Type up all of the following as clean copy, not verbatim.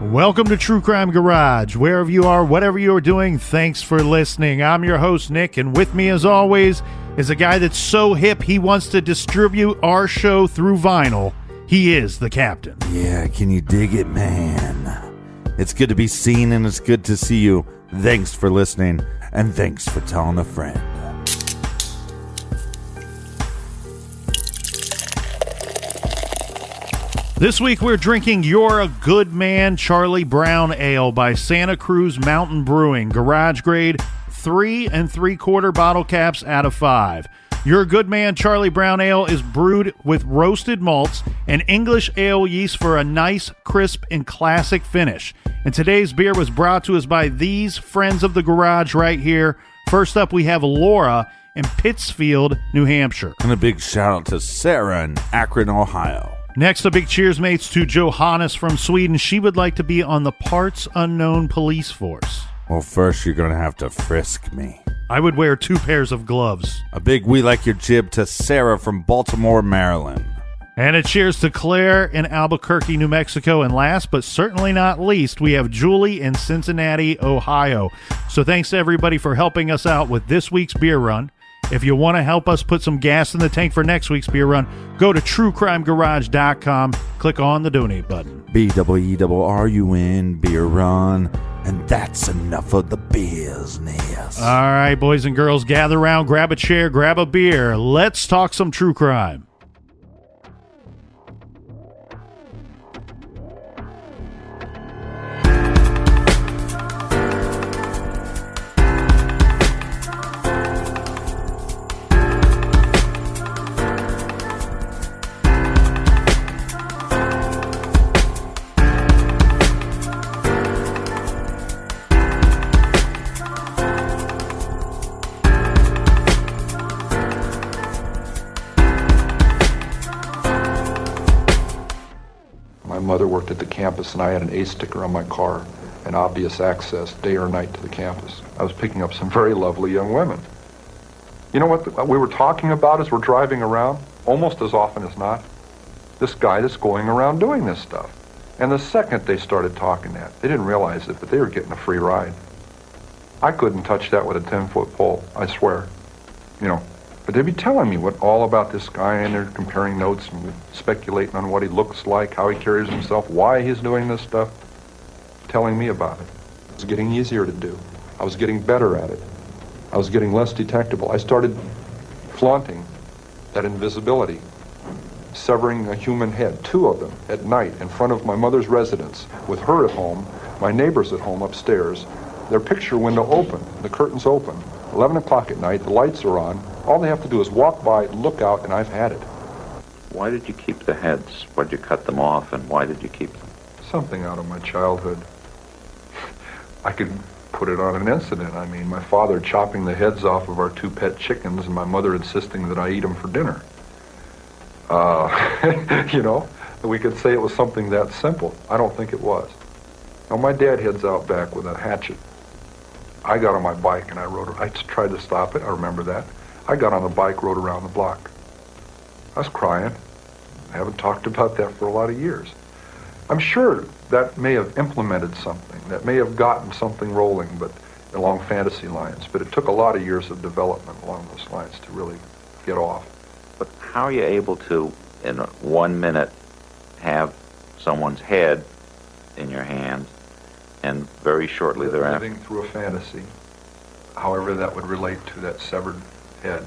Welcome to True Crime Garage. Wherever you are, whatever you are doing, thanks for listening. I'm your host, Nick, and with me, as always, is a guy that's so hip he wants to distribute our show through vinyl. He is the captain. Yeah, can you dig it, man? It's good to be seen, and it's good to see you. Thanks for listening, and thanks for telling a friend. This week we're drinking You're a Good Man Charlie Brown Ale by Santa Cruz Mountain Brewing. Garage grade, 3 3/4 bottle caps out of 5. You're a Good Man Charlie Brown Ale is brewed with roasted malts and English ale yeast for a nice, crisp, and classic finish. And today's beer was brought to us by these friends of the garage right here. First up, we have Laura in Pittsfield, New Hampshire. And a big shout out to Sarah in Akron, Ohio. Next, a big cheers mates to Johannes from Sweden. She would like to be on the Parts Unknown police force. Well, first you're going to have to frisk me. I would wear 2 pairs of gloves. A big we like your jib to Sarah from Baltimore, Maryland. And a cheers to Claire in Albuquerque, New Mexico. And last but certainly not least, we have Julie in Cincinnati, Ohio. So thanks to everybody for helping us out with this week's beer run. If you want to help us put some gas in the tank for next week's beer run, go to truecrimegarage.com, click on the donate button. BWERRUN, beer run, and that's enough of the business. All right, boys and girls, gather around, grab a chair, grab a beer. Let's talk some true crime. My mother worked at the campus and I had an A sticker on my car and obvious access day or night to the campus. I was picking up some very lovely young women. You know what we were talking about as we're driving around? Almost as often as not, this guy that's going around doing this stuff. And the second they started talking that, they didn't realize it, but they were getting a free ride. I couldn't touch that with a 10-foot pole, I swear. You know, but they'd be telling me what all about this guy, and they're comparing notes and speculating on what he looks like, how he carries himself, why he's doing this stuff, telling me about it. It was getting easier to do. I was getting better at it. I was getting less detectable. I started flaunting that invisibility, severing a human head, 2 of them, at night in front of my mother's residence, with her at home, my neighbors at home upstairs, their picture window open, the curtains open. 11 o'clock at night, the lights are on. All they have to do is walk by, look out, and I've had it. Why did you keep the heads? Why did you cut them off, and why did you keep them? Something out of my childhood. I could put it on an incident. I mean, my father chopping the heads off of our 2 pet chickens, and my mother insisting that I eat them for dinner. You know, we could say it was something that simple. I don't think it was. Now, my dad heads out back with a hatchet. I got on my bike and I tried to stop it. I remember that. I got on the bike, rode around the block. I was crying. I haven't talked about that for a lot of years. I'm sure that may have implemented something. That may have gotten something rolling, but along fantasy lines. But it took a lot of years of development along those lines to really get off. But how are you able to, in 1 minute, have someone's head in your hand, and very shortly thereafter... Living through a fantasy, however that would relate to that severed head.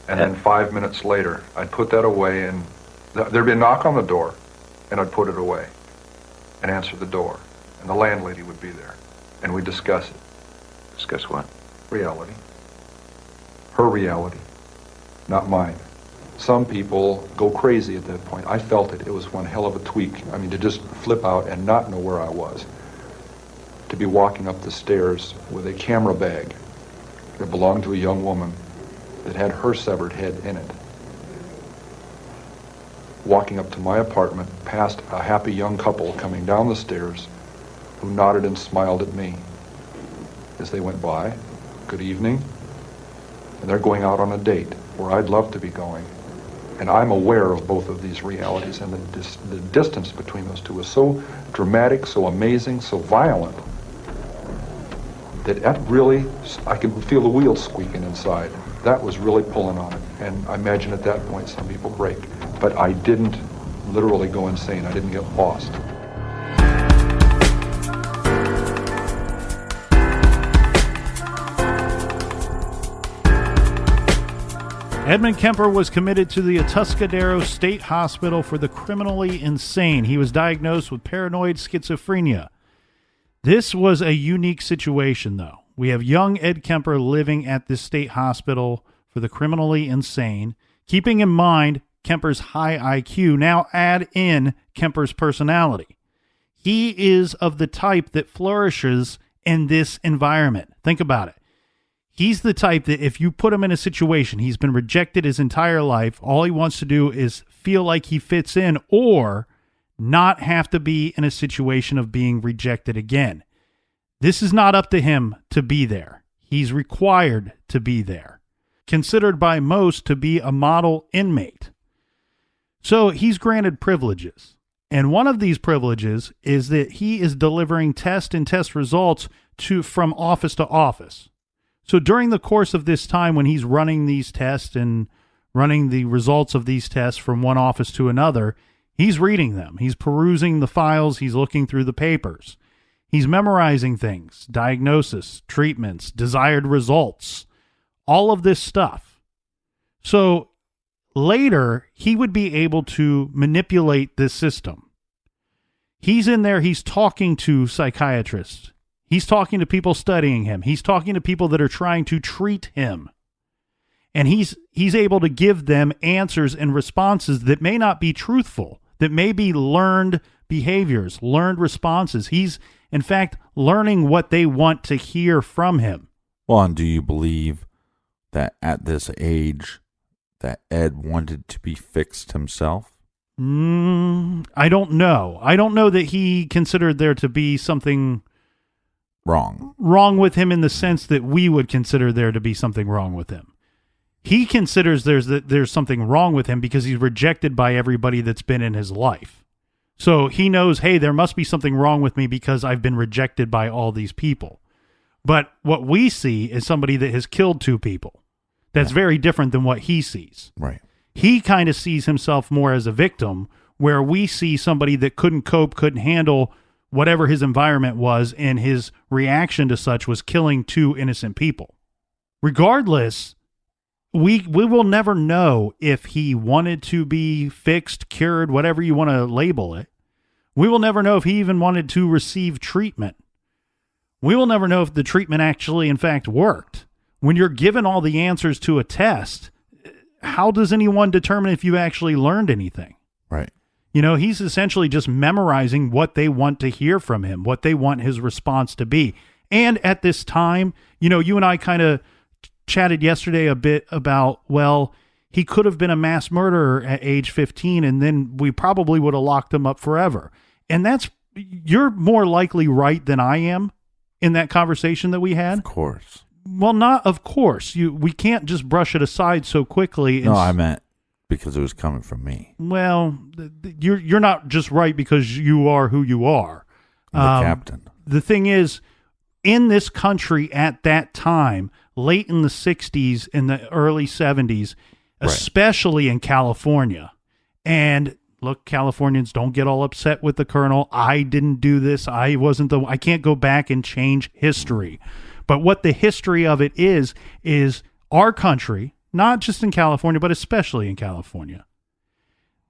And then 5 minutes later, I'd put that away, and there'd be a knock on the door, and I'd put it away and answer the door. And the landlady would be there, and we'd discuss it. Discuss what? Reality. Her reality, not mine. Some people go crazy at that point. I felt it. It was one hell of a tweak. I mean, to just flip out and not know where I was. To be walking up the stairs with a camera bag that belonged to a young woman that had her severed head in it. Walking up to my apartment, past a happy young couple coming down the stairs who nodded and smiled at me as they went by. Good evening. And they're going out on a date where I'd love to be going. And I'm aware of both of these realities, and the distance between those two is so dramatic, so amazing, so violent, that really, I could feel the wheels squeaking inside. That was really pulling on it. And I imagine at that point some people break. But I didn't literally go insane. I didn't get lost. Edmund Kemper was committed to the Atascadero State Hospital for the criminally insane. He was diagnosed with paranoid schizophrenia. This was a unique situation, though. We have young Ed Kemper living at this state hospital for the criminally insane. Keeping in mind Kemper's high IQ, now add in Kemper's personality. He is of the type that flourishes in this environment. Think about it. He's the type that if you put him in a situation, he's been rejected his entire life, all he wants to do is feel like he fits in or not have to be in a situation of being rejected again. This is not up to him to be there. He's required to be there. Considered by most to be a model inmate. So he's granted privileges. And one of these privileges is that he is delivering test and test results from office to office. So during the course of this time when he's running these tests and running the results of these tests from one office to another, he's reading them. He's perusing the files. He's looking through the papers. He's memorizing things, diagnosis, treatments, desired results, all of this stuff. So later, he would be able to manipulate this system. He's in there. He's talking to psychiatrists. He's talking to people studying him. He's talking to people that are trying to treat him. And he's able to give them answers and responses that may not be truthful, that may be learned behaviors, learned responses. He's, in fact, learning what they want to hear from him. Well, and do you believe that at this age that Ed wanted to be fixed himself? I don't know. I don't know that he considered there to be something wrong with him in the sense that we would consider there to be something wrong with him. He considers there's something wrong with him because he's rejected by everybody that's been in his life. So he knows, hey, there must be something wrong with me because I've been rejected by all these people. But what we see is somebody that has killed 2 people. That's very different than what he sees. Right. He kind of sees himself more as a victim, where we see somebody that couldn't cope, couldn't handle whatever his environment was, and his reaction to such was killing 2 innocent people. Regardless, we will never know if he wanted to be fixed, cured, whatever you want to label it. We will never know if he even wanted to receive treatment. We will never know if the treatment actually, in fact, worked. When you're given all the answers to a test, how does anyone determine if you actually learned anything? Right. You know, he's essentially just memorizing what they want to hear from him, what they want his response to be. And at this time, you know, you and I kind of chatted yesterday a bit about, well, he could have been a mass murderer at age 15, and then we probably would have locked him up forever. And you're more likely right than I am in that conversation that we had. Of course. Well, not of course. We can't just brush it aside so quickly. No, I meant because it was coming from me. Well, you're not just right because you are who you are. The captain. The thing is, in this country at that time, late in the 60s, in the early 70s, especially in California, and look, Californians, don't get all upset with the colonel. I didn't do this. I can't go back and change history. But what the history of it is our country, not just in California, but especially in California.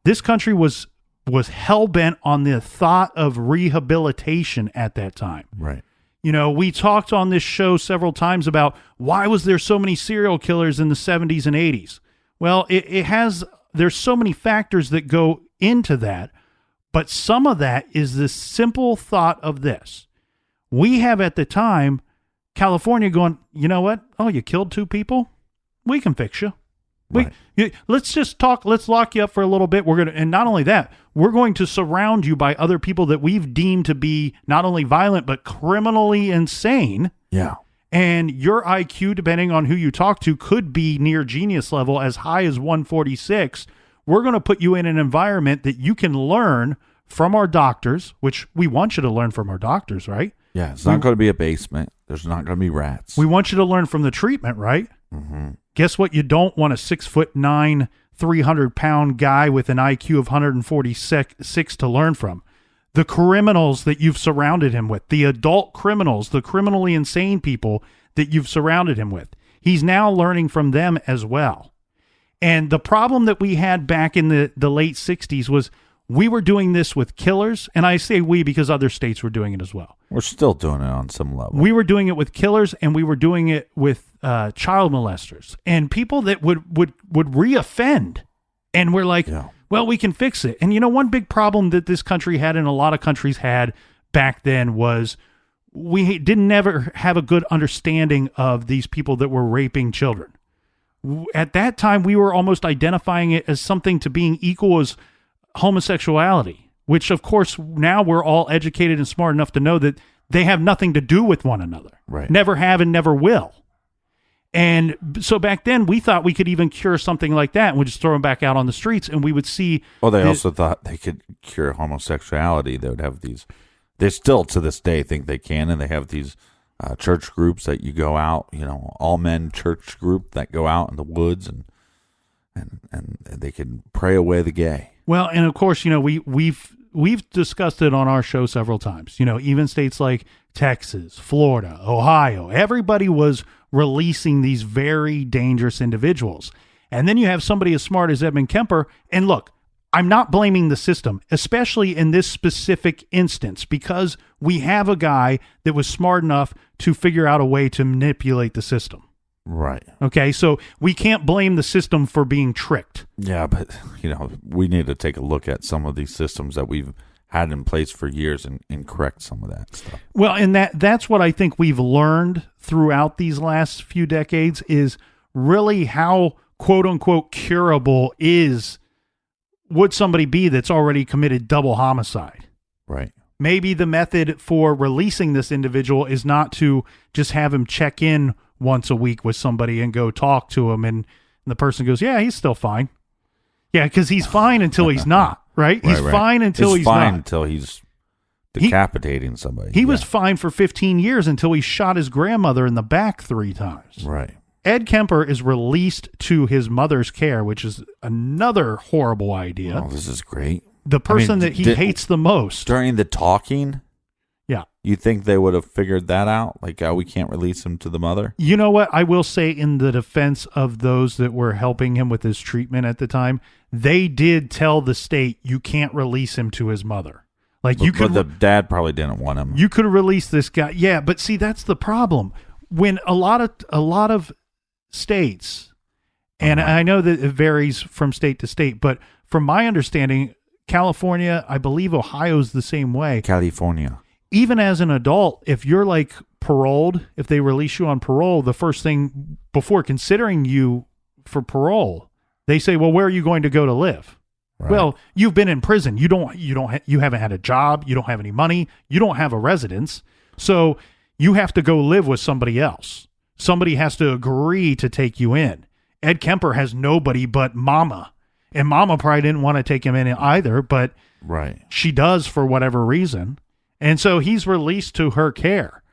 This country was hell-bent on the thought of rehabilitation at that time. Right. You know, we talked on this show several times about why was there so many serial killers in the 70s and 80s? Well, there's so many factors that go into that, but some of that is the simple thought of this. We have at the time California going, you know what? Oh, you killed 2 people? We can fix you. Let's just talk. Let's lock you up for a little bit. And not only that, we're going to surround you by other people that we've deemed to be not only violent, but criminally insane. Yeah. And your IQ, depending on who you talk to, could be near genius level, as high as 146. we're going to put you in an environment that you can learn from our doctors, which we want you to learn from our doctors, right? Yeah, it's not going to be a basement. There's not going to be rats. We want you to learn from the treatment, right? Mm-hmm. Guess what? You don't want a 6'9", 300-pound guy with an IQ of 146 to learn from. The criminals that you've surrounded him with, the adult criminals, the criminally insane people that you've surrounded him with. He's now learning from them as well. And the problem that we had back in the late 60s was we were doing this with killers, and I say we because other states were doing it as well. We're still doing it on some level. We were doing it with killers, and we were doing it with child molesters and people that would reoffend. And we're like, well, we can fix it. And one big problem that this country had and a lot of countries had back then was we didn't never have a good understanding of these people that were raping children. At that time, we were almost identifying it as something to being equal as homosexuality, which of course now we're all educated and smart enough to know that they have nothing to do with one another. Right. Never have and never will. And so back then we thought we could even cure something like that and we'd just throw them back out on the streets and we would see. Well, they also thought they could cure homosexuality. They would have these, they still to this day think they can, and they have these church groups that you go out, all men church group that go out in the woods and they can pray away the gay. Well, and of course, we've discussed it on our show several times. Even states like Texas, Florida, Ohio, everybody was releasing these very dangerous individuals. And then you have somebody as smart as Edmund Kemper. And look, I'm not blaming the system, especially in this specific instance, because we have a guy that was smart enough to figure out a way to manipulate the system. Right. Okay, so we can't blame the system for being tricked. Yeah, but, we need to take a look at some of these systems that we've had in place for years and correct some of that stuff. Well, and that's what I think we've learned throughout these last few decades is really how, quote-unquote, curable would somebody be that's already committed double homicide. Right. Maybe the method for releasing this individual is not to just have him check in once a week with somebody and go talk to him, and the person goes, yeah, he's still fine. Yeah, because he's fine until he's not, right? He's fine until he's fine not. until he's decapitating somebody. He was fine for 15 years until he shot his grandmother in the back 3 times. Right. Ed Kemper is released to his mother's care, which is another horrible idea. Oh, this is great. The person that he hates the most. During the talking? Yeah. You think they would have figured that out? Like, we can't release him to the mother? You know what? I will say in the defense of those that were helping him with his treatment at the time, they did tell the state you can't release him to his mother. But the dad probably didn't want him. You could have released this guy. Yeah, but see, that's the problem. When a lot of states, and I know that it varies from state to state, but from my understanding, California, I believe Ohio's the same way. California. Even as an adult, if you're like paroled, if they release you on parole, the first thing before considering you for parole, they say, well, where are you going to go to live? Right. Well, you've been in prison. You haven't had a job. You don't have any money. You don't have a residence. So you have to go live with somebody else. Somebody has to agree to take you in. Ed Kemper has nobody but Mama. And Mama probably didn't want to take him in either, but she does for whatever reason. And so he's released to her care.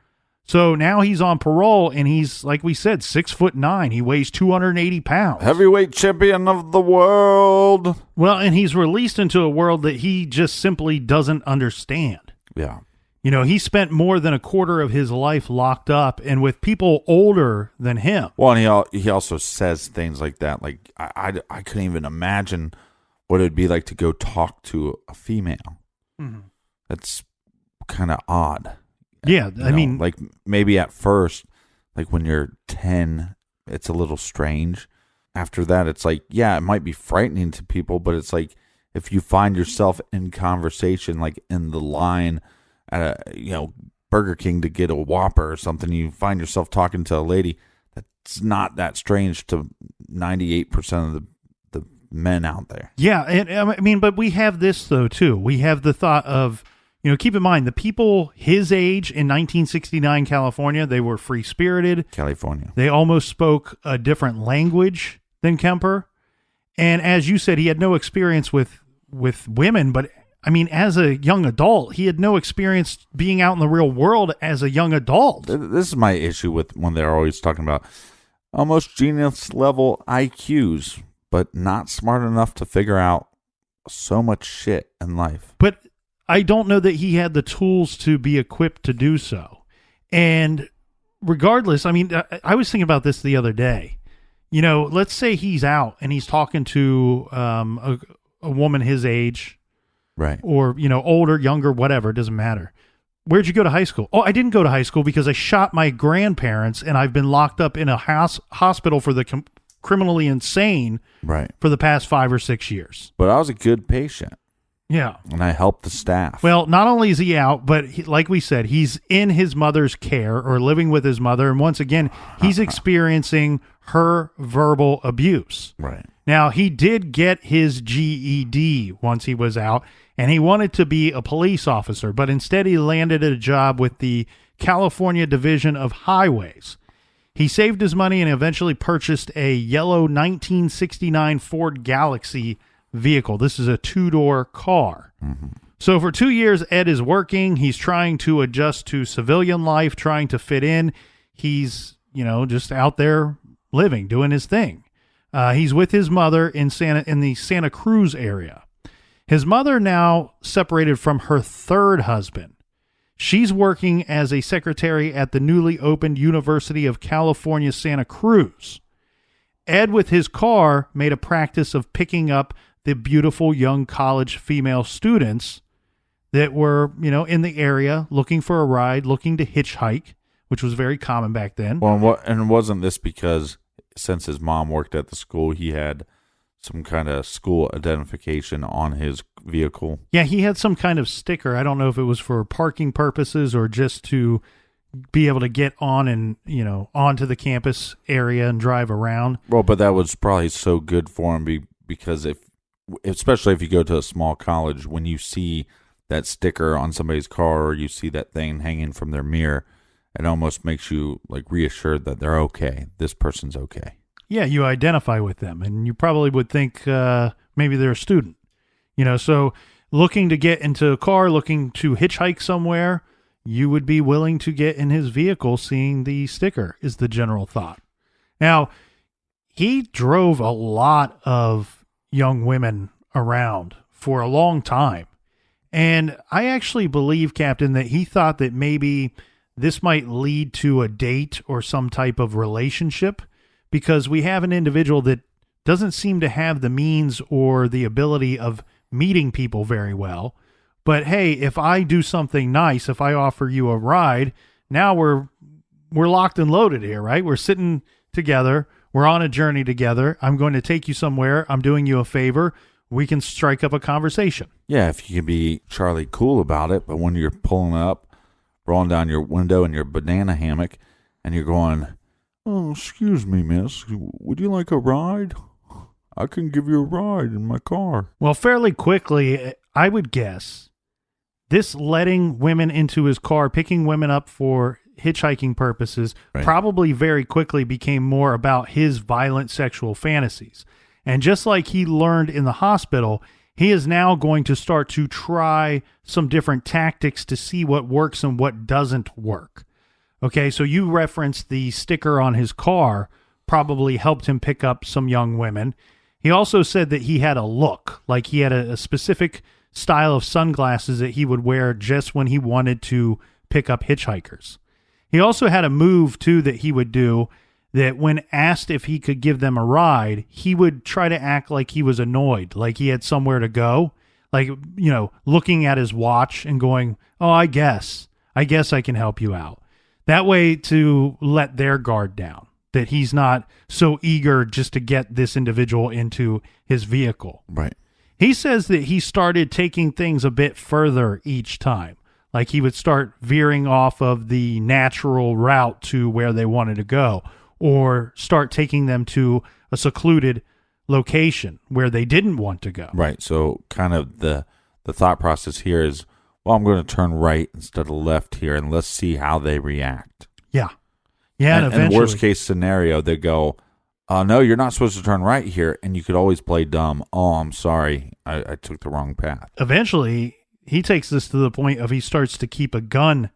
So now he's on parole, and he's, like we said, 6'9". He weighs 280 pounds. Heavyweight champion of the world. Well, and he's released into a world that he just simply doesn't understand. Yeah. He spent more than a quarter of his life locked up and with people older than him. Well, and he also says things like that. Like, I couldn't even imagine what it would be like to go talk to a female. Mm-hmm. That's kind of odd. Yeah, I mean, like maybe at first, like when you're 10, it's a little strange. After that, it's like, yeah, it might be frightening to people, but it's like if you find yourself in conversation, like in the line at a Burger King to get a Whopper or something, you find yourself talking to a lady. That's not that strange to 98% of the men out there. Yeah, and I mean, but we have this though too. We have the thought of, keep in mind, the people his age in 1969 California, they were free-spirited. California. They almost spoke a different language than Kemper. And as you said, he had no experience with women, but I mean, as a young adult, he had no experience being out in the real world as a young adult. This is my issue with when they're always talking about almost genius level IQs, but not smart enough to figure out so much shit in life. But I don't know that he had the tools to be equipped to do so. And regardless, I mean, I was thinking about this the other day. You know, let's say he's out and he's talking to a woman his age, right? Or, you know, older, younger, whatever, it doesn't matter. Where'd you go to high school? Oh, I didn't go to high school because I shot my grandparents and I've been locked up in a hospital for the criminally insane right for the past 5 or 6 years. But I was a good patient. Yeah. And I helped the staff. Well, not only is he out, but like we said, he's in his mother's care or living with his mother. And once again, he's experiencing her verbal abuse. Right. Now, he did get his GED once he was out, and he wanted to be a police officer, but instead he landed a job with the California Division of Highways. He saved his money and eventually purchased a yellow 1969 Ford Galaxy vehicle. This is a 2-door car. Mm-hmm. So for 2 years, Ed is working. He's trying to adjust to civilian life, trying to fit in. He's, you know, just out there living, doing his thing. He's with his mother in the Santa Cruz area. His mother now separated from her third husband. She's working as a secretary at the newly opened University of California, Santa Cruz. Ed, with his car, made a practice of picking up the beautiful young college female students that were, you know, in the area looking for a ride, looking to hitchhike, which was very common back then. Well, and wasn't this because since his mom worked at the school, he had some kind of school identification on his vehicle? Yeah, he had some kind of sticker. I don't know if it was for parking purposes or just to be able to get on and, you know, onto the campus area and drive around. Well, but that was probably so good for him because especially if you go to a small college, when you see that sticker on somebody's car or you see that thing hanging from their mirror, it almost makes you like reassured that they're okay. This person's okay. Yeah, you identify with them, and you probably would think maybe they're a student. You know, so looking to get into a car, looking to hitchhike somewhere, you would be willing to get in his vehicle seeing the sticker is the general thought. Now, he drove a lot of young women around for a long time. And I actually believe, Captain, that he thought that maybe this might lead to a date or some type of relationship, because we have an individual that doesn't seem to have the means or the ability of meeting people very well. But hey, if I do something nice, if I offer you a ride, now we're locked and loaded here, right? We're sitting together. We're on a journey together. I'm going to take you somewhere. I'm doing you a favor. We can strike up a conversation. Yeah, if you can be Charlie cool about it, but when you're pulling up, rolling down your window in your banana hammock, and you're going, "Oh, excuse me, miss, would you like a ride? I can give you a ride in my car." Well, fairly quickly, I would guess, this letting women into his car, picking women up for hitchhiking purposes, right, probably very quickly became more about his violent sexual fantasies. And just like he learned in the hospital, he is now going to start to try some different tactics to see what works and what doesn't work. Okay, so you referenced the sticker on his car probably helped him pick up some young women. He also said that he had a look, like he had a specific style of sunglasses that he would wear just when he wanted to pick up hitchhikers. He also had a move, too, that he would do that when asked if he could give them a ride, he would try to act like he was annoyed, like he had somewhere to go, like, you know, looking at his watch and going, "Oh, I guess I can help you out." That way to let their guard down, that he's not so eager just to get this individual into his vehicle. Right. He says that he started taking things a bit further each time. Like he would start veering off of the natural route to where they wanted to go, or start taking them to a secluded location where they didn't want to go. Right. So kind of the thought process here is, well, I'm going to turn right instead of left here, and let's see how they react. Yeah. Yeah, and and eventually. worst case scenario, they go, No, you're not supposed to turn right here, and you could always play dumb. Oh, I'm sorry. I took the wrong path. Eventually, he takes this to the point of he starts to keep a gun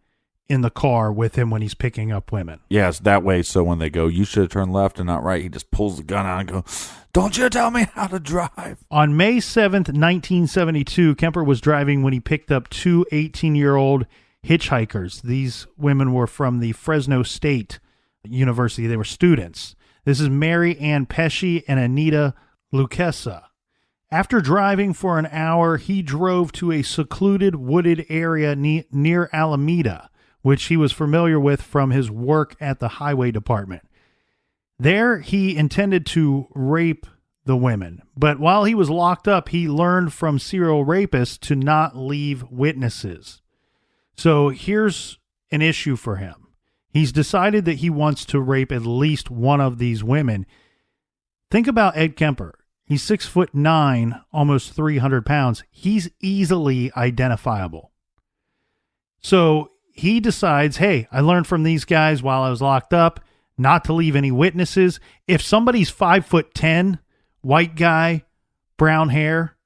in the car with him when he's picking up women. Yes, that way, so when they go, you should have turned left and not right, he just pulls the gun out and goes, don't you tell me how to drive. On May 7th, 1972, Kemper was driving when he picked up two 18-year-old hitchhikers. These women were from the Fresno State University. They were students. This is Mary Ann Pesci and Anita Luquesa. After driving for an hour, he drove to a secluded wooded area near Alameda, which he was familiar with from his work at the highway department. There, he intended to rape the women, but while he was locked up, he learned from serial rapists to not leave witnesses. So here's an issue for him. He's decided that he wants to rape at least one of these women. Think about Ed Kemper. He's 6'9", almost 300 pounds. He's easily identifiable. So he decides, hey, I learned from these guys while I was locked up not to leave any witnesses. If somebody's 5'10", white guy, brown hair,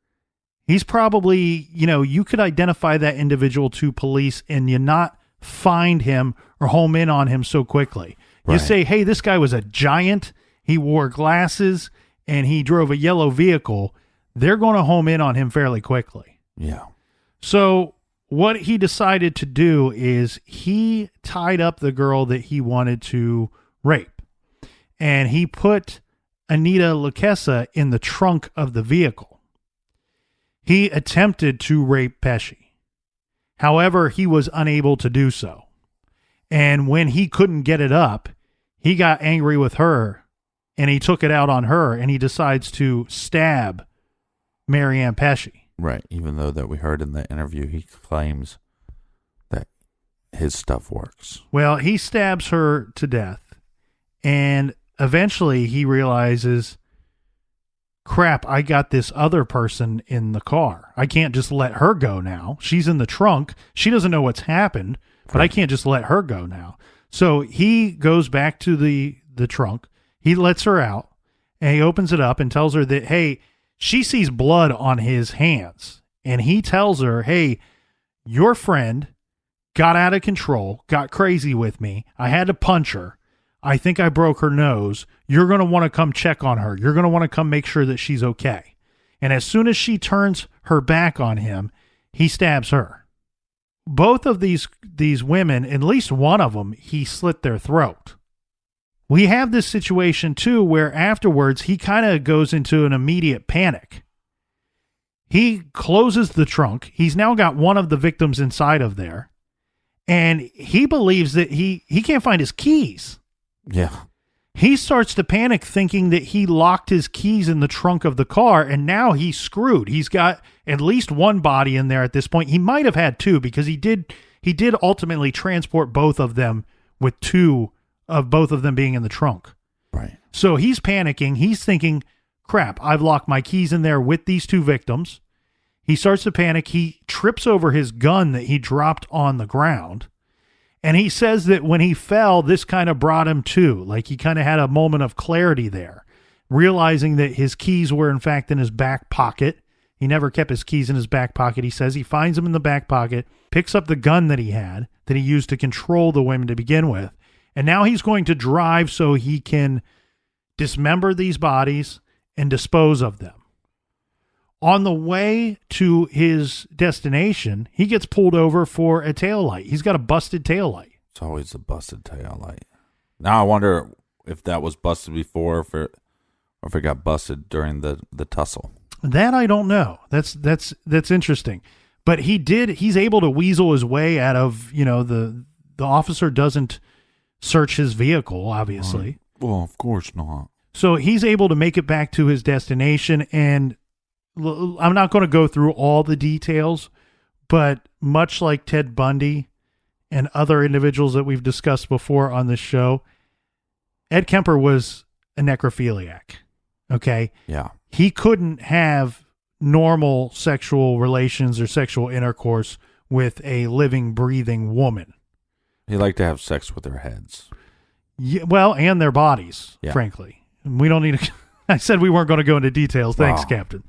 he's probably, you could identify that individual to police and you not find him or home in on him so quickly. Right. You say, hey, this guy was a giant, he wore glasses, and he drove a yellow vehicle, they're going to home in on him fairly quickly. Yeah. So what he decided to do is he tied up the girl that he wanted to rape, and he put Anita Luquesa in the trunk of the vehicle. He attempted to rape Pesci. However, he was unable to do so. And when he couldn't get it up, he got angry with her and he took it out on her, and he decides to stab Mary Ann Pesci. Right. Even though that we heard in the interview, he claims that his stuff works. Well, he stabs her to death, and eventually he realizes, crap, I got this other person in the car. I can't just let her go now. She's in the trunk. She doesn't know what's happened, but I can't just let her go now. So he goes back to the trunk. He lets her out, and he opens it up and tells her that, hey, she sees blood on his hands. And he tells her, hey, your friend got out of control, got crazy with me. I had to punch her. I think I broke her nose. You're going to want to come check on her. You're going to want to come make sure that she's okay. And as soon as she turns her back on him, he stabs her. Both of these women, at least one of them, he slit their throat. We have this situation too where afterwards he kind of goes into an immediate panic. He closes the trunk. He's now got one of the victims inside of there. And he believes that he can't find his keys. Yeah. He starts to panic thinking that he locked his keys in the trunk of the car, and now he's screwed. He's got at least one body in there at this point. He might have had two because he did ultimately transport both of them with two of both of them being in the trunk. Right. So he's panicking. He's thinking, crap, I've locked my keys in there with these two victims. He starts to panic. He trips over his gun that he dropped on the ground. And he says that when he fell, this kind of brought him to. Like he kind of had a moment of clarity there, realizing that his keys were in fact in his back pocket. He never kept his keys in his back pocket. He says he finds them in the back pocket, picks up the gun that he had, that he used to control the women to begin with. And now he's going to drive so he can dismember these bodies and dispose of them. On the way to his destination, he gets pulled over for a taillight. He's got a busted taillight. It's always a busted taillight. Now I wonder if that was busted before, or if it got busted during the tussle. That I don't know. That's interesting. But he's able to weasel his way out of, the officer doesn't search his vehicle, obviously. Well, of course not. So he's able to make it back to his destination, and I'm not going to go through all the details, but much like Ted Bundy and other individuals that we've discussed before on this show, Ed Kemper was a necrophiliac. Okay? Yeah. He couldn't have normal sexual relations or sexual intercourse with a living, breathing woman. He liked to have sex with their heads. Yeah, well, and their bodies, Yeah. frankly. We don't need to. I said we weren't going to go into details. Thanks, Wow. Captain.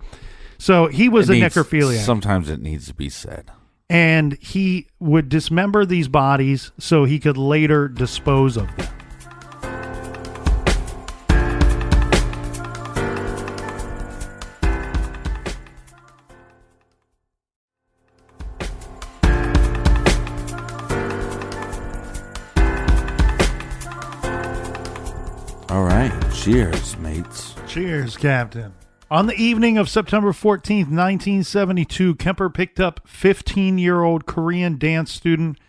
So he was a necrophiliac. Sometimes it needs to be said. And he would dismember these bodies so he could later dispose of them. All right. Cheers, mates. Cheers, Captain. On the evening of September 14th, 1972, Kemper picked up 15-year-old Korean dance student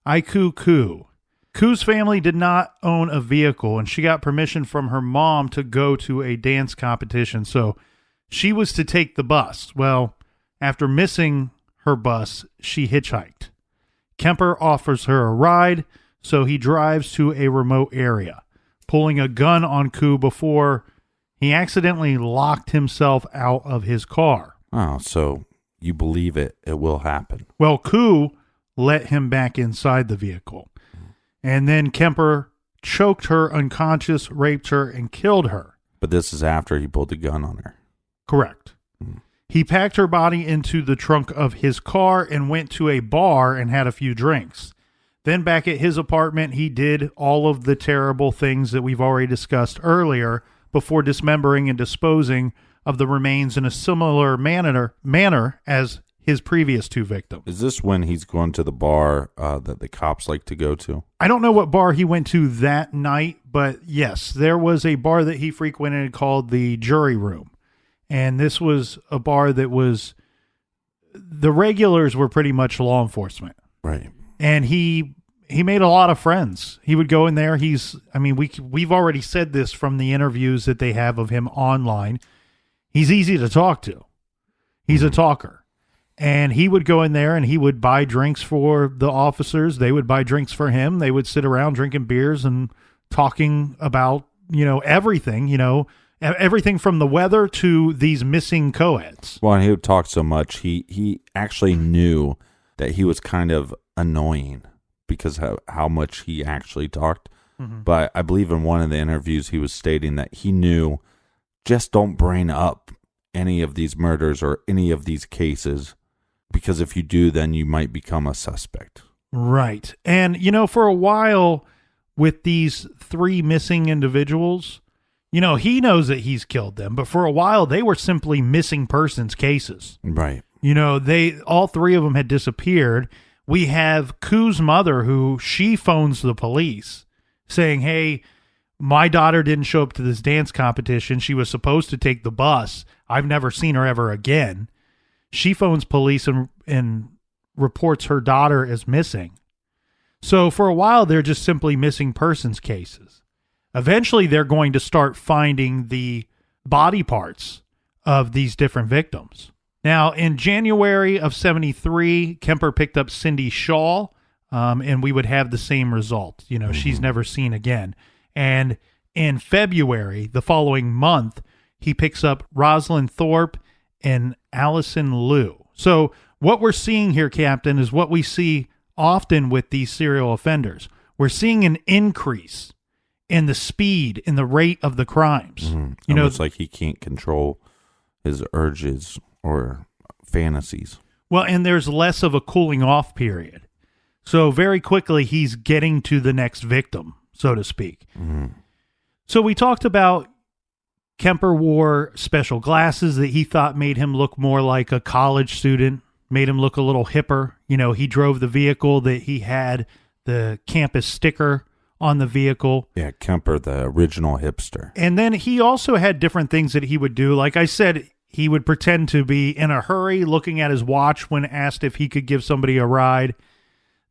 Aiku Koo. Koo's family did not own a vehicle, and she got permission from her mom to go to a dance competition, so she was to take the bus. Well, after missing her bus, she hitchhiked. Kemper offers her a ride, so he drives to a remote area, pulling a gun on Koo before he accidentally locked himself out of his car. Oh, so you believe it will happen. Well, Koo let him back inside the vehicle. And then Kemper choked her unconscious, raped her, and killed her. But this is after he pulled the gun on her. Correct. He packed her body into the trunk of his car and went to a bar and had a few drinks. Then back at his apartment, he did all of the terrible things that we've already discussed earlier before dismembering and disposing of the remains in a similar manner as his previous two victims. Is this when he's going to the bar that the cops like to go to? I don't know what bar he went to that night, but yes, there was a bar that he frequented called the Jury Room. And this was a bar that was, the regulars were pretty much law enforcement. Right. And he made a lot of friends. He would go in there. We've already said this from the interviews that they have of him online. He's easy to talk to. He's a talker. And he would go in there and he would buy drinks for the officers. They would buy drinks for him. They would sit around drinking beers and talking about, everything, everything from the weather to these missing co-eds. Well, and he would talk so much, he actually knew that he was kind of annoying because of how much he actually talked. Mm-hmm. But I believe in one of the interviews he was stating that he knew, just don't bring up any of these murders or any of these cases, because if you do, then you might become a suspect. Right. And, for a while with these three missing individuals, he knows that he's killed them, but for a while they were simply missing persons cases. Right. All three of them had disappeared. We have Koo's mother, who she phones the police saying, hey, my daughter didn't show up to this dance competition. She was supposed to take the bus. I've never seen her ever again. She phones police and reports her daughter as missing. So for a while, they're just simply missing persons cases. Eventually, they're going to start finding the body parts of these different victims. Now, in January of 73, Kemper picked up Cindy Shaw, and we would have the same result. She's never seen again. And in February, the following month, he picks up Rosalind Thorpe and Allison Liu. So what we're seeing here, Captain, is what we see often with these serial offenders. We're seeing an increase in the speed, in the rate of the crimes. Mm-hmm. It's like he can't control his urges or fantasies. Well, and there's less of a cooling off period. So very quickly, he's getting to the next victim, so to speak. Mm-hmm. So we talked about Kemper wore special glasses that he thought made him look more like a college student, made him look a little hipper. He drove the vehicle that he had the campus sticker on the vehicle. Yeah, Kemper, the original hipster. And then he also had different things that he would do. Like I said, he would pretend to be in a hurry, looking at his watch when asked if he could give somebody a ride.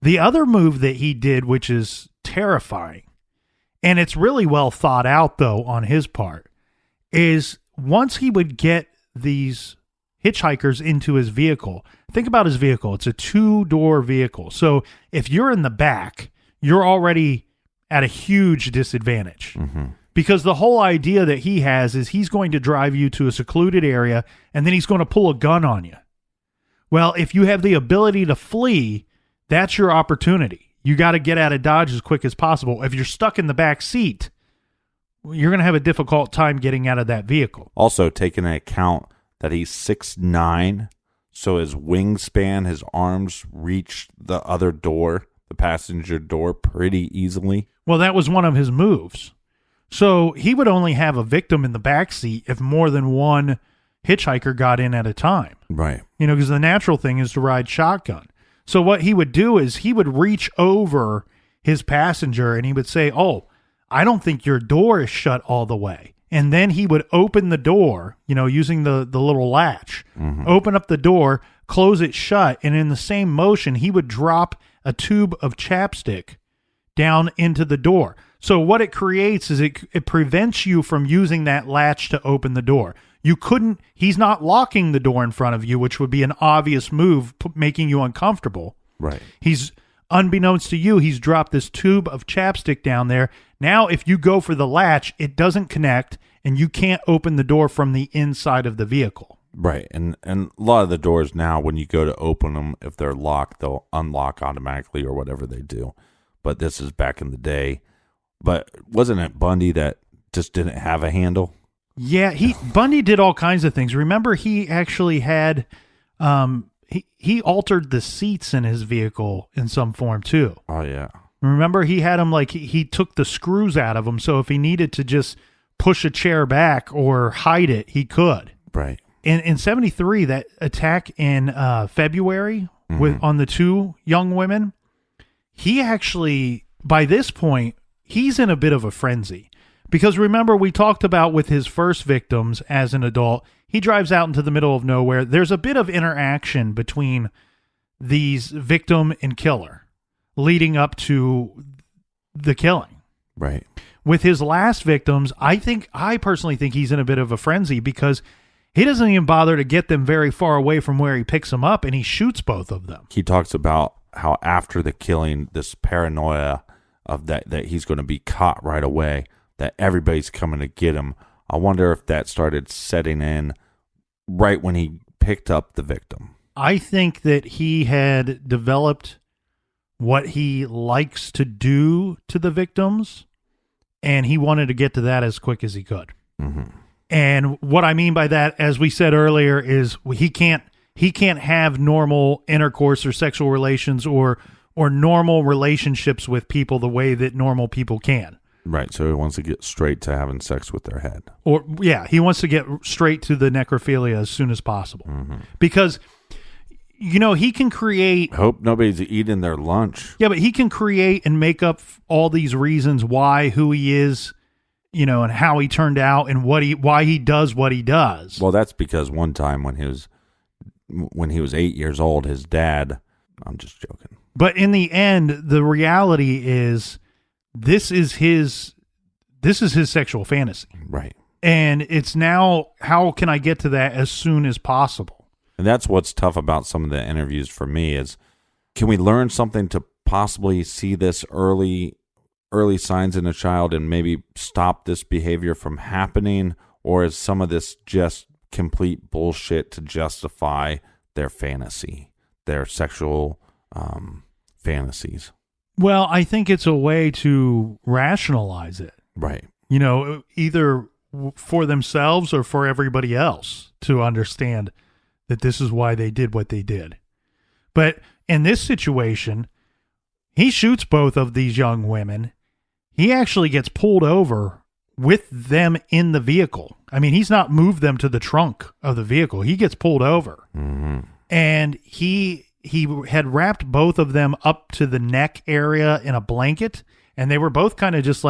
The other move that he did, which is terrifying, and it's really well thought out, though, on his part, is once he would get these hitchhikers into his vehicle, think about his vehicle. It's a 2-door vehicle. So if you're in the back, you're already at a huge disadvantage. Mm-hmm. Because the whole idea that he has is he's going to drive you to a secluded area and then he's going to pull a gun on you. Well, if you have the ability to flee, that's your opportunity. You got to get out of Dodge as quick as possible. If you're stuck in the back seat, you're going to have a difficult time getting out of that vehicle. Also, taking into account that he's 6'9", so his wingspan, his arms reach the other door, the passenger door, pretty easily. Well, that was one of his moves. So he would only have a victim in the backseat if more than one hitchhiker got in at a time. Right. Because the natural thing is to ride shotgun. So what he would do is he would reach over his passenger and he would say, "Oh, I don't think your door is shut all the way." And then he would open the door, using the little latch, open up the door, close it shut. And in the same motion, he would drop a tube of chapstick down into the door. So what it creates is it prevents you from using that latch to open the door. He's not locking the door in front of you, which would be an obvious move, making you uncomfortable. Right. Unbeknownst to you, he's dropped this tube of chapstick down there. Now, if you go for the latch, it doesn't connect, and you can't open the door from the inside of the vehicle. Right. And a lot of the doors now, when you go to open them, if they're locked, they'll unlock automatically or whatever they do. But this is back in the day. But wasn't it Bundy that just didn't have a handle? Yeah, Bundy did all kinds of things. Remember, he actually had... He altered the seats in his vehicle in some form too. Oh yeah. Remember, he had them he took the screws out of them, so if he needed to just push a chair back or hide it, he could. Right. In 73, that attack in February on the two young women, he actually, by this point, he's in a bit of a frenzy. Because remember, we talked about with his first victims as an adult, he drives out into the middle of nowhere. There's a bit of interaction between these victim and killer leading up to the killing. Right. With his last victims, I personally think he's in a bit of a frenzy because he doesn't even bother to get them very far away from where he picks them up, and he shoots both of them. He talks about how after the killing, this paranoia of that he's going to be caught right away, that everybody's coming to get him. I wonder if that started setting in right when he picked up the victim. I think that he had developed what he likes to do to the victims, and he wanted to get to that as quick as he could. Mm-hmm. And what I mean by that, as we said earlier, is he can't have normal intercourse or sexual relations or normal relationships with people the way that normal people can. Right, so he wants to get straight to having sex with their head. Or, yeah, he wants to get straight to the necrophilia as soon as possible. Mm-hmm. Because, he can create... Hope nobody's eating their lunch. Yeah, but he can create and make up all these reasons who he is, and how he turned out and why he does what he does. Well, that's because one time when he was 8 years old, his dad... I'm just joking. But in the end, the reality is... This is his sexual fantasy. Right. And it's now, how can I get to that as soon as possible? And that's what's tough about some of the interviews for me is, can we learn something to possibly see this early signs in a child and maybe stop this behavior from happening? Or is some of this just complete bullshit to justify their fantasy, their sexual fantasies? Well, I think it's a way to rationalize it. Right. Either for themselves or for everybody else to understand that this is why they did what they did. But in this situation, he shoots both of these young women. He actually gets pulled over with them in the vehicle. I mean, he's not moved them to the trunk of the vehicle. He gets pulled over. Mm-hmm. And he had wrapped both of them up to the neck area in a blanket, and they were both kind of just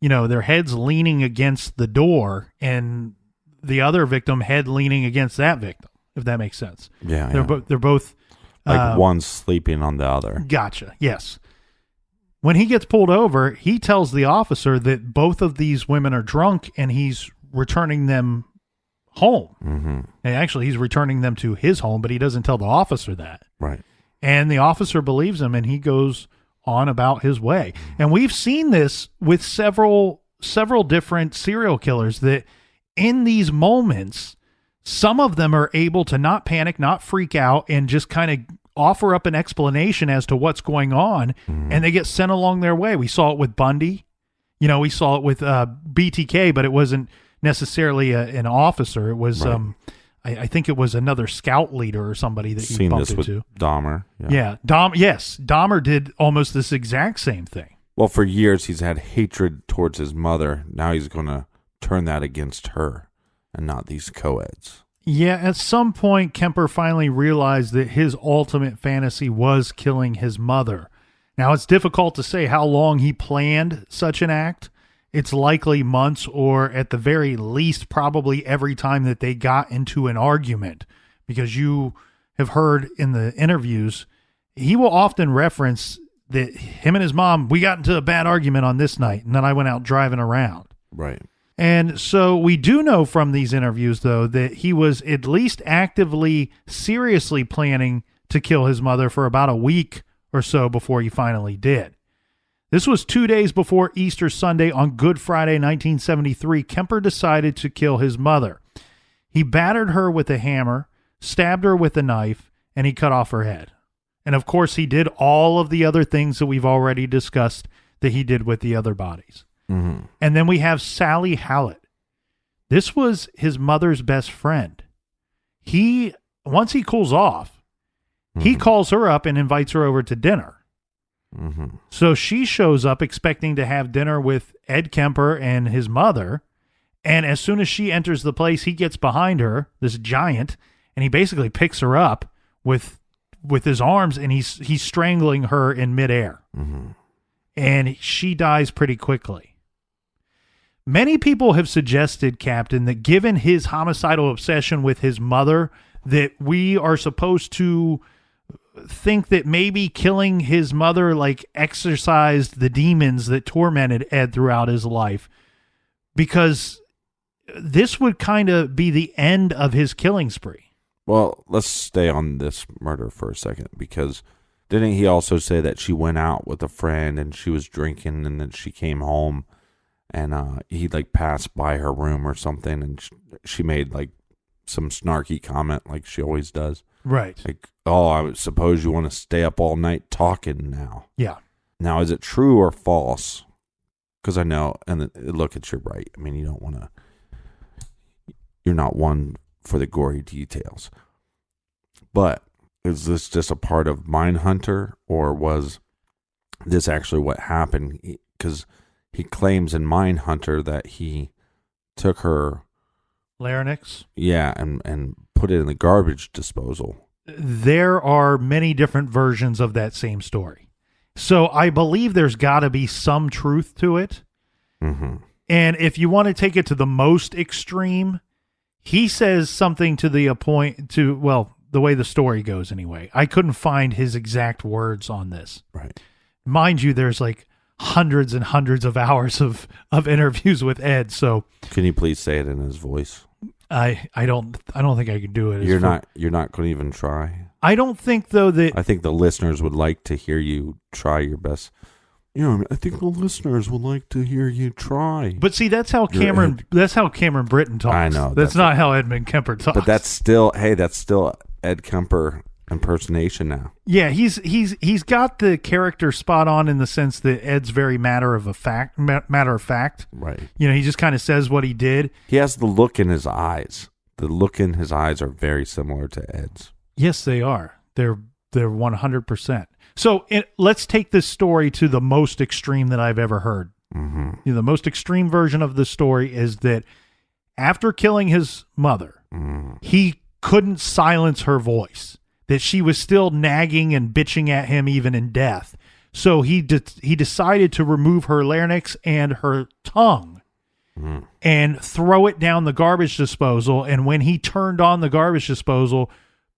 their heads leaning against the door, and the other victim head leaning against that victim, if that makes sense. Yeah. They're both like one's sleeping on the other. Gotcha. Yes. When he gets pulled over, he tells the officer that both of these women are drunk and he's returning them home. Mm-hmm. And actually, he's returning them to his home, but he doesn't tell the officer that. Right. And the officer believes him, and he goes on about his way. And we've seen this with several different serial killers, that in these moments, some of them are able to not panic, not freak out, and just kind of offer up an explanation as to what's going on, and they get sent along their way. We saw it with Bundy. You know, we saw it with BTK, but it wasn't necessarily an officer. It was, Right. I think it was another scout leader or somebody that he Seen bumped this with into. Dahmer. Yeah, Dahmer did almost this exact same thing. Well, for years he's had hatred towards his mother. Now he's going to turn that against her and not these co-eds. Yeah, at some point, Kemper finally realized that his ultimate fantasy was killing his mother. Now, it's difficult to say how long he planned such an act. It's likely months, or at the very least, probably every time that they got into an argument. Because you have heard in the interviews, he will often reference that him and his mom, we got into a bad argument on this night, and then I went out driving around. Right. And so we do know from these interviews, though, that he was at least actively, seriously planning to kill his mother for about a week or so before he finally did. This was 2 days before Easter Sunday. On Good Friday, 1973, Kemper decided to kill his mother. He battered her with a hammer, stabbed her with a knife, and he cut off her head. And of course, he did all of the other things that we've already discussed that he did with the other bodies. Mm-hmm. And then we have Sally Hallett. This was his mother's best friend. Once he cools off, he calls her up and invites her over to dinner. Mm-hmm. So she shows up expecting to have dinner with Ed Kemper and his mother. And as soon as she enters the place, he gets behind her, this giant, and he basically picks her up with his arms, and he's strangling her in midair. Mm-hmm. And she dies pretty quickly. Many people have suggested, Captain, that given his homicidal obsession with his mother, that we are supposed to think that maybe killing his mother like exorcised the demons that tormented Ed throughout his life, because this would kind of be the end of his killing spree. Well, let's stay on this murder for a second, because didn't he also say that she went out with a friend and she was drinking, and then she came home and he like passed by her room or something, and she made like some snarky comment like she always does. Right. Like, oh, I suppose you want to stay up all night talking now. Yeah. Now, is it true or false? Because I know, and look, you're right. I mean, you're not one for the gory details. But is this just a part of Mindhunter, or was this actually what happened? Because he claims in Mindhunter that he took her Larynx. Yeah, and put it in the garbage disposal. There are many different versions of that same story. So I believe there's got to be some truth to it. Mm-hmm. And if you want to take it to the most extreme, he says something to the the way the story goes anyway. I couldn't find his exact words on this. Right. Mind you, there's like hundreds and hundreds of hours of interviews with Ed. So can you please say it in his voice? I don't think I could do it. You're not going to even try. I don't think though that I think the listeners would like to hear you try your best. I think the listeners would like to hear you try. But see, that's how Cameron Britton talks. I know. That's not how Edmund Kemper talks. But that's still Ed Kemper impersonation now. Yeah, he's got the character spot on in the sense that Ed's very matter of fact. Right. He just kind of says what he did. He has the look in his eyes. The look in his eyes are very similar to Ed's. Yes, they are. They're 100%. So let's take this story to the most extreme that I've ever heard. Mm-hmm. The most extreme version of the story is that after killing his mother, he couldn't silence her voice, that she was still nagging and bitching at him even in death. So he decided to remove her larynx and her tongue and throw it down the garbage disposal. And when he turned on the garbage disposal,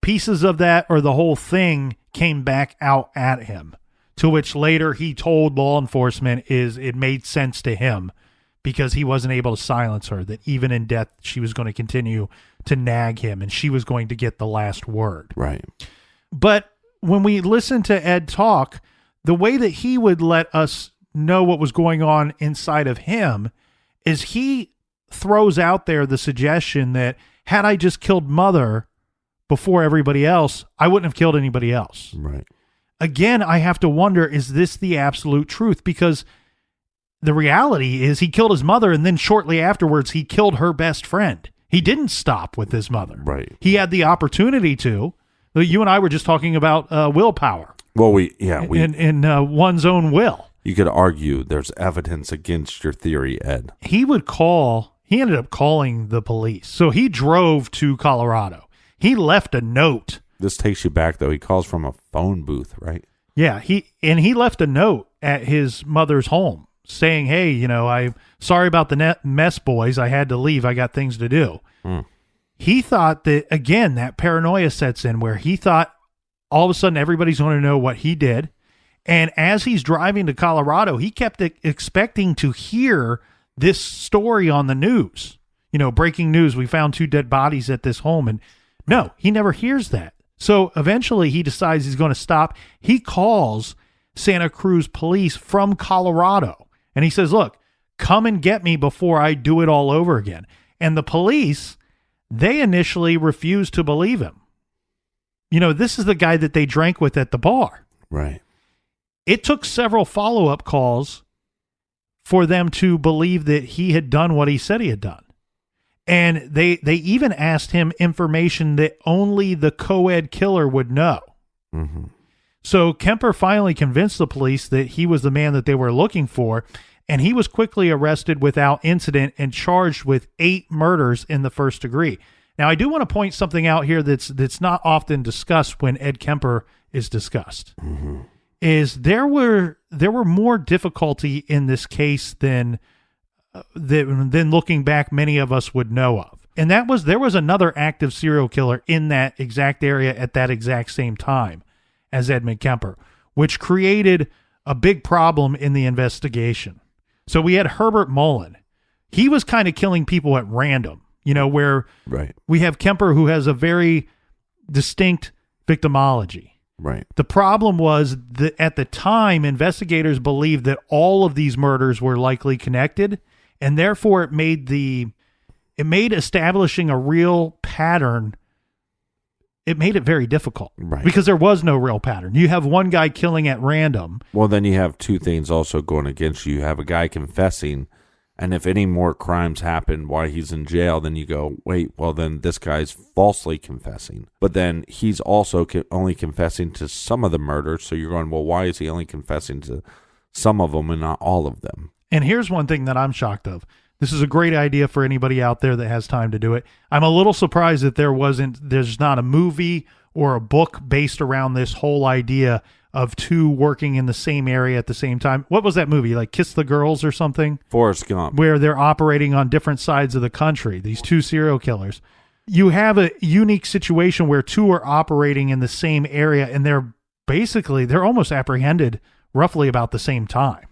pieces of that or the whole thing came back out at him, to which later he told law enforcement it made sense to him because he wasn't able to silence her, that even in death she was going to continue to nag him and she was going to get the last word. Right. But when we listen to Ed talk, the way that he would let us know what was going on inside of him is he throws out there the suggestion that had I just killed Mother before everybody else, I wouldn't have killed anybody else. Right. Again, I have to wonder, is this the absolute truth? Because the reality is he killed his mother, and then shortly afterwards, he killed her best friend. He didn't stop with his mother. Right. He had the opportunity to. You and I were just talking about willpower. Well, in one's own will. You could argue there's evidence against your theory, Ed. He ended up calling the police. So he drove to Colorado. He left a note. This takes you back, though. He calls from a phone booth, right? Yeah, he left a note at his mother's home saying, hey, I'm sorry about the mess, boys. I had to leave. I got things to do. He thought that, again, that paranoia sets in where he thought all of a sudden everybody's going to know what he did. And as he's driving to Colorado, he kept expecting to hear this story on the news. Breaking news, we found 2 dead bodies at this home. And no, he never hears that. So eventually he decides he's going to stop. He calls Santa Cruz police from Colorado. And he says, look, come and get me before I do it all over again. And the police, they initially refused to believe him. This is the guy that they drank with at the bar. Right. It took several follow-up calls for them to believe that he had done what he said he had done. And they even asked him information that only the co-ed killer would know. Mm-hmm. So Kemper finally convinced the police that he was the man that they were looking for, and he was quickly arrested without incident and charged with 8 murders in the first degree. Now, I do want to point something out here that's not often discussed when Ed Kemper is discussed. Mm-hmm. Is there were more difficulty in this case than looking back many of us would know of. And there was another active serial killer in that exact area at that exact same time as Edmund Kemper, which created a big problem in the investigation. So we had Herbert Mullen. He was kind of killing people at random, where right. We have Kemper, who has a very distinct victimology. Right. The problem was that at the time, investigators believed that all of these murders were likely connected, and therefore it made establishing a real pattern. It made it very difficult, right? Because there was no real pattern. You have one guy killing at random. Well, then you have 2 things also going against you. You have a guy confessing, and if any more crimes happen while he's in jail, then you go, wait, well, then this guy's falsely confessing. But then he's also only confessing to some of the murders, so you're going, well, why is he only confessing to some of them and not all of them? And here's one thing that I'm shocked of. This is a great idea for anybody out there that has time to do it. I'm a little surprised that there's not a movie or a book based around this whole idea of 2 working in the same area at the same time. What was that movie? Like Kiss the Girls or something? Forrest Gump. Where they're operating on different sides of the country, these 2 serial killers. You have a unique situation where 2 are operating in the same area, and they're almost apprehended roughly about the same time.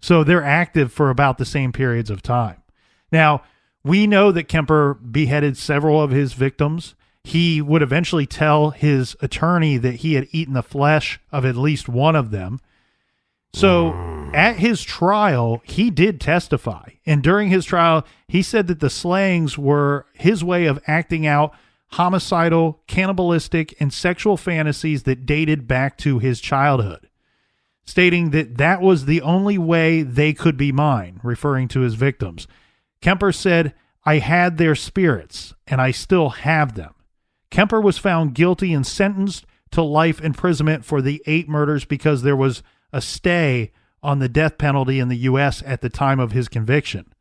So they're active for about the same periods of time. Now, we know that Kemper beheaded several of his victims. He would eventually tell his attorney that he had eaten the flesh of at least one of them. So at his trial, he did testify. And during his trial, he said that the slayings were his way of acting out homicidal, cannibalistic, and sexual fantasies that dated back to his childhood, stating that was the only way they could be mine, referring to his victims. Kemper said, I had their spirits, and I still have them. Kemper was found guilty and sentenced to life imprisonment for the 8 murders because there was a stay on the death penalty in the U.S. at the time of his conviction.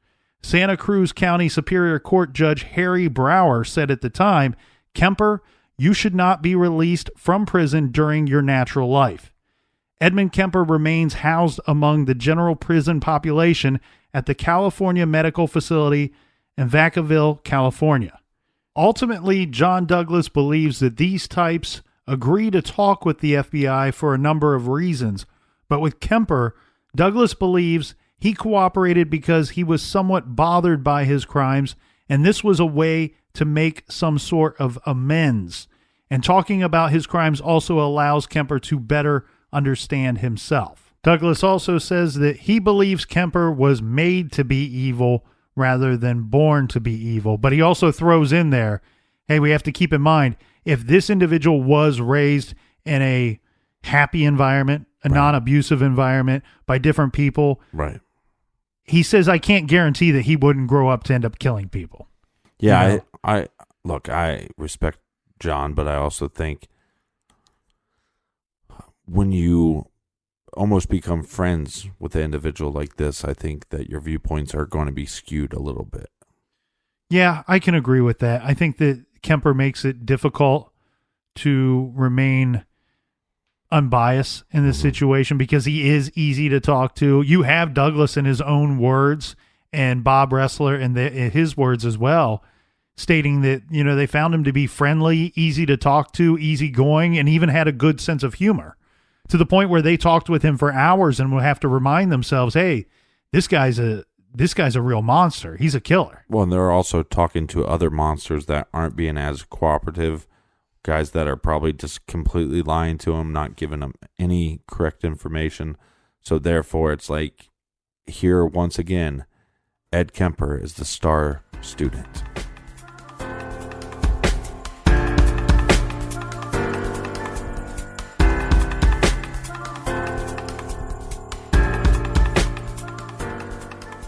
Santa Cruz County Superior Court Judge Harry Brower said at the time, Kemper, you should not be released from prison during your natural life. Edmund Kemper remains housed among the general prison population at the California Medical Facility in Vacaville, California. Ultimately, John Douglas believes that these types agree to talk with the FBI for a number of reasons, but with Kemper, Douglas believes he cooperated because he was somewhat bothered by his crimes, and this was a way to make some sort of amends. And talking about his crimes also allows Kemper to better understand himself. Douglas also says that he believes Kemper was made to be evil rather than born to be evil. But he also throws in there, hey, we have to keep in mind, if this individual was raised in a happy environment, a non-abusive environment by different people, right, he says, I can't guarantee that he wouldn't grow up to end up killing people. Yeah, You know? I look, I respect John, but I also think when you almost become friends with an individual like this, I think that your viewpoints are going to be skewed a little bit. Yeah, I can agree with that. I think that Kemper makes it difficult to remain unbiased in this situation because he is easy to talk to. You have Douglas in his own words and Bob Ressler in his words as well, stating that, you know, they found him to be friendly, easy to talk to, easygoing, and even had a good sense of humor, to the point where they talked with him for hours and would have to remind themselves, hey, this guy's a real monster. He's a killer. Well, and they're also talking to other monsters that aren't being as cooperative, guys that are probably just completely lying to him, not giving him any correct information. So therefore, it's like, here once again, Ed Kemper is the star student.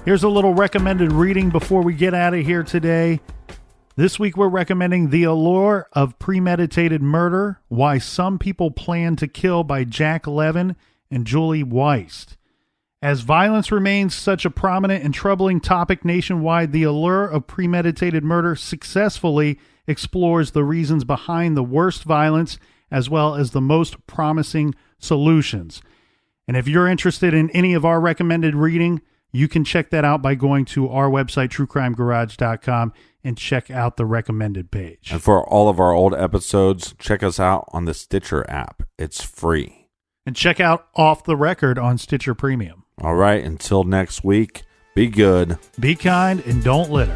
Here's a little recommended reading before we get out of here today. This week we're recommending The Allure of Premeditated Murder, Why Some People Plan to Kill by Jack Levin and Julie Weist. As violence remains such a prominent and troubling topic nationwide, The Allure of Premeditated Murder successfully explores the reasons behind the worst violence as well as the most promising solutions. And if you're interested in any of our recommended reading, you can check that out by going to our website, truecrimegarage.com, and check out the recommended page. And for all of our old episodes, check us out on the Stitcher app. It's free. And check out Off the Record on Stitcher Premium. All right, until next week, be good. Be kind and don't litter.